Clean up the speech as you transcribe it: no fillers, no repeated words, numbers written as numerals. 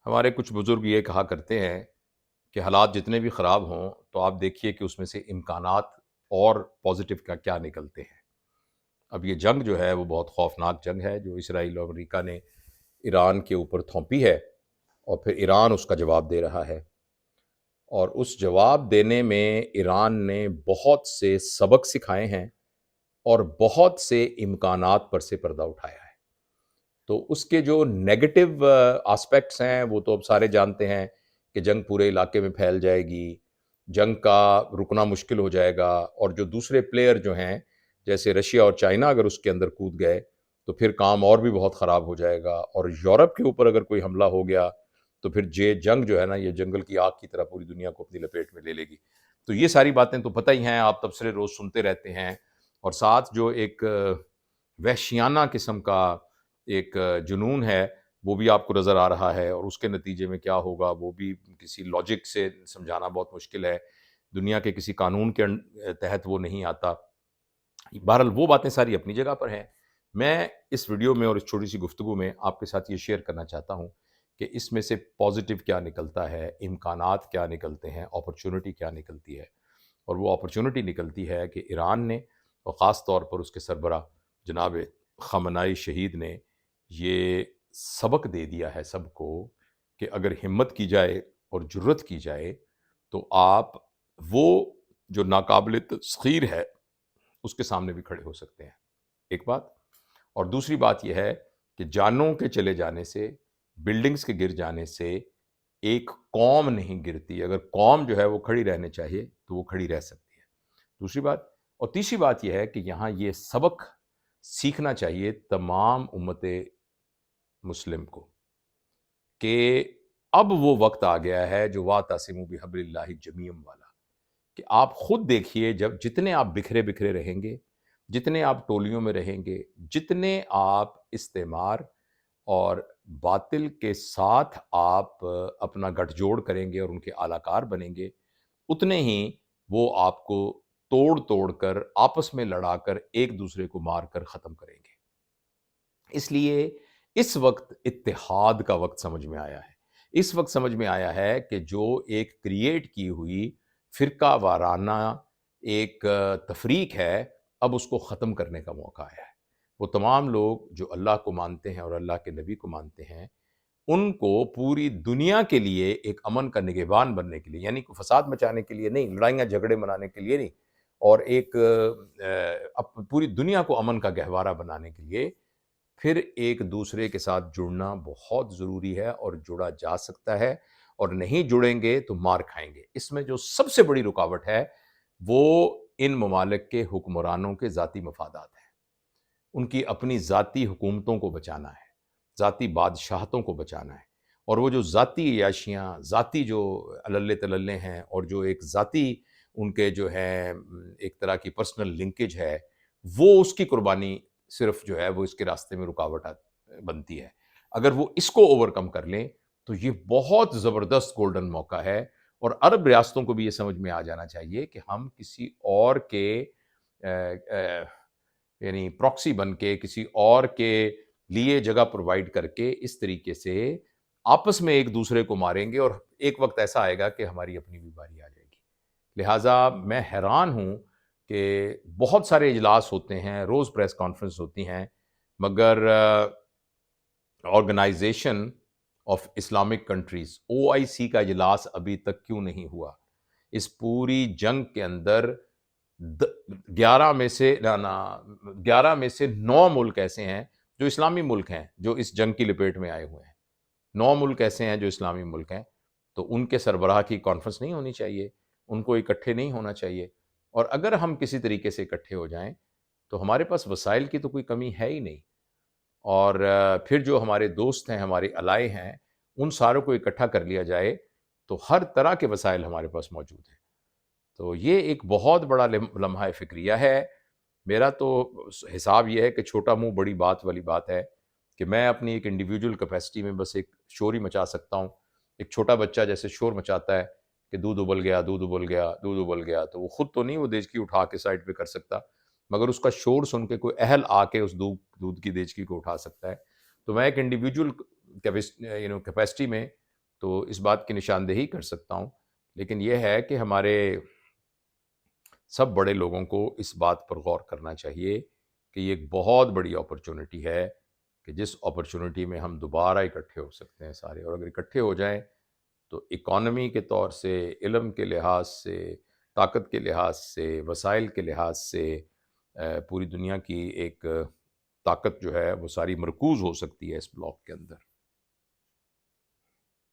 ہمارے کچھ بزرگ یہ کہا کرتے ہیں کہ حالات جتنے بھی خراب ہوں تو آپ دیکھیے کہ اس میں سے امکانات اور پازیٹیو کا کیا نکلتے ہیں۔ اب یہ جنگ جو ہے وہ بہت خوفناک جنگ ہے جو اسرائیل اور امریکہ نے ایران کے اوپر تھوپی ہے، اور پھر ایران اس کا جواب دے رہا ہے، اور اس جواب دینے میں ایران نے بہت سے سبق سکھائے ہیں اور بہت سے امکانات پر سے پردہ اٹھایا ہے۔ تو اس کے جو نیگیٹو آسپیکٹس ہیں وہ تو اب سارے جانتے ہیں کہ جنگ پورے علاقے میں پھیل جائے گی، جنگ کا رکنا مشکل ہو جائے گا، اور جو دوسرے پلیئر جو ہیں جیسے رشیا اور چائنا اگر اس کے اندر کود گئے تو پھر کام اور بھی بہت خراب ہو جائے گا، اور یورپ کے اوپر اگر کوئی حملہ ہو گیا تو پھر یہ جنگ جو ہے نا، یہ جنگل کی آگ کی طرح پوری دنیا کو اپنی لپیٹ میں لے لے گی۔ تو یہ ساری باتیں تو پتہ ہی ہیں، آپ تبصرے روز سنتے رہتے ہیں، اور ساتھ جو ایک وحشیانہ قسم کا ایک جنون ہے وہ بھی آپ کو نظر آ رہا ہے، اور اس کے نتیجے میں کیا ہوگا وہ بھی کسی لاجک سے سمجھانا بہت مشکل ہے، دنیا کے کسی قانون کے تحت وہ نہیں آتا۔ بہرحال وہ باتیں ساری اپنی جگہ پر ہیں۔ میں اس ویڈیو میں اور اس چھوٹی سی گفتگو میں آپ کے ساتھ یہ شیئر کرنا چاہتا ہوں کہ اس میں سے پازیٹیو کیا نکلتا ہے، امکانات کیا نکلتے ہیں، اپرچونٹی کیا نکلتی ہے۔ اور وہ اپرچونٹی نکلتی ہے کہ ایران نے، اور خاص طور پر اس کے سربراہ جناب خامنائی شہید نے یہ سبق دے دیا ہے سب کو کہ اگر ہمت کی جائے اور جرت کی جائے تو آپ وہ جو ناقابل تسخیر ہے اس کے سامنے بھی کھڑے ہو سکتے ہیں، ایک بات۔ اور دوسری بات یہ ہے کہ جانوں کے چلے جانے سے، بلڈنگز کے گر جانے سے ایک قوم نہیں گرتی، اگر قوم جو ہے وہ کھڑی رہنے چاہیے تو وہ کھڑی رہ سکتی ہے، دوسری بات۔ اور تیسری بات یہ ہے کہ یہاں یہ سبق سیکھنا چاہیے تمام امت مسلم کو کہ اب وہ وقت آ گیا ہے جو وَاعْتَصِمُوا بِحَبْلِ اللَّهِ جَمِيعًا والا، کہ آپ خود دیکھیے جتنے آپ بکھرے بکھرے رہیں گے، جتنے آپ ٹولیوں میں رہیں گے، جتنے آپ استعمار اور باطل کے ساتھ آپ اپنا گٹھ جوڑ کریں گے اور ان کے اعلی کار بنیں گے، اتنے ہی وہ آپ کو توڑ توڑ کر آپس میں لڑا کر ایک دوسرے کو مار کر ختم کریں گے۔ اس لیے اس وقت اتحاد کا وقت سمجھ میں آیا ہے، اس وقت سمجھ میں آیا ہے کہ جو ایک کریٹ کی ہوئی فرقہ وارانہ ایک تفریق ہے، اب اس کو ختم کرنے کا موقع آیا ہے۔ وہ تمام لوگ جو اللہ کو مانتے ہیں اور اللہ کے نبی کو مانتے ہیں، ان کو پوری دنیا کے لیے ایک امن کا نگہبان بننے کے لیے، یعنی کوئی فساد مچانے کے لیے نہیں، لڑائیاں جھگڑے منانے کے لیے نہیں، اور ایک پوری دنیا کو امن کا گہوارہ بنانے کے لیے پھر ایک دوسرے کے ساتھ جڑنا بہت ضروری ہے، اور جڑا جا سکتا ہے، اور نہیں جڑیں گے تو مار کھائیں گے۔ اس میں جو سب سے بڑی رکاوٹ ہے وہ ان ممالک کے حکمرانوں کے ذاتی مفادات ہیں، ان کی اپنی ذاتی حکومتوں کو بچانا ہے، ذاتی بادشاہتوں کو بچانا ہے، اور وہ جو ذاتی عیاشیاں، ذاتی جو عللے تللے ہیں، اور جو ایک ذاتی ان کے جو ہے ایک طرح کی پرسنل لنکیج ہے، وہ اس کی قربانی صرف جو ہے وہ اس کے راستے میں رکاوٹ بنتی ہے۔ اگر وہ اس کو اوورکم کر لیں تو یہ بہت زبردست گولڈن موقع ہے، اور عرب ریاستوں کو بھی یہ سمجھ میں آ جانا چاہیے کہ ہم کسی اور کے یعنی پراکسی بن کے، کسی اور کے لیے جگہ پرووائڈ کر کے اس طریقے سے آپس میں ایک دوسرے کو ماریں گے، اور ایک وقت ایسا آئے گا کہ ہماری اپنی بھی باری آ جائے گی۔ لہٰذا میں حیران ہوں کہ بہت سارے اجلاس ہوتے ہیں، روز پریس کانفرنس ہوتی ہیں، مگر organisation of Islamic countries OIC کا اجلاس ابھی تک کیوں نہیں ہوا؟ اس پوری جنگ کے اندر 11 میں سے 9 ملک ایسے ہیں جو اسلامی ملک ہیں، جو اس جنگ کی لپیٹ میں آئے ہوئے ہیں۔ 9 ملک ایسے ہیں جو اسلامی ملک ہیں، تو ان کے سربراہ کی کانفرنس نہیں ہونی چاہیے، ان کو اکٹھے نہیں ہونا چاہیے، اور اگر ہم کسی طریقے سے اکٹھے ہو جائیں تو ہمارے پاس وسائل کی تو کوئی کمی ہے ہی نہیں، اور پھر جو ہمارے دوست ہیں، ہمارے الائے ہیں، ان ساروں کو اکٹھا کر لیا جائے تو ہر طرح کے وسائل ہمارے پاس موجود ہیں۔ تو یہ ایک بہت بڑا لمحہ فکریہ ہے۔ میرا تو حساب یہ ہے کہ چھوٹا منہ بڑی بات والی بات ہے، کہ میں اپنی ایک انڈیویجول کیپیسٹی میں بس ایک شور ہی مچا سکتا ہوں۔ ایک چھوٹا بچہ جیسے شور مچاتا ہے کہ دودھ ابل گیا، دودھ ابل گیا، دودھ ابل گیا، تو وہ خود تو نہیں وہ دیچکی اٹھا کے سائڈ پہ کر سکتا، مگر اس کا شور سن کے کوئی اہل آ کے اس دودھ کی دیچکی کو اٹھا سکتا ہے۔ تو میں ایک انڈیویجول کیپیسٹی میں تو اس بات کی نشاندہی کر سکتا ہوں، لیکن یہ ہے کہ ہمارے سب بڑے لوگوں کو اس بات پر غور کرنا چاہیے کہ یہ ایک بہت بڑی اپرچونٹی ہے کہ جس اپرچونٹی میں ہم دوبارہ اکٹھے ہو سکتے ہیں سارے، اور اگر اکٹھے ہو جائیں تو اکانومی کے طور سے، علم کے لحاظ سے، طاقت کے لحاظ سے، وسائل کے لحاظ سے پوری دنیا کی ایک طاقت جو ہے وہ ساری مرکوز ہو سکتی ہے اس بلاک کے اندر۔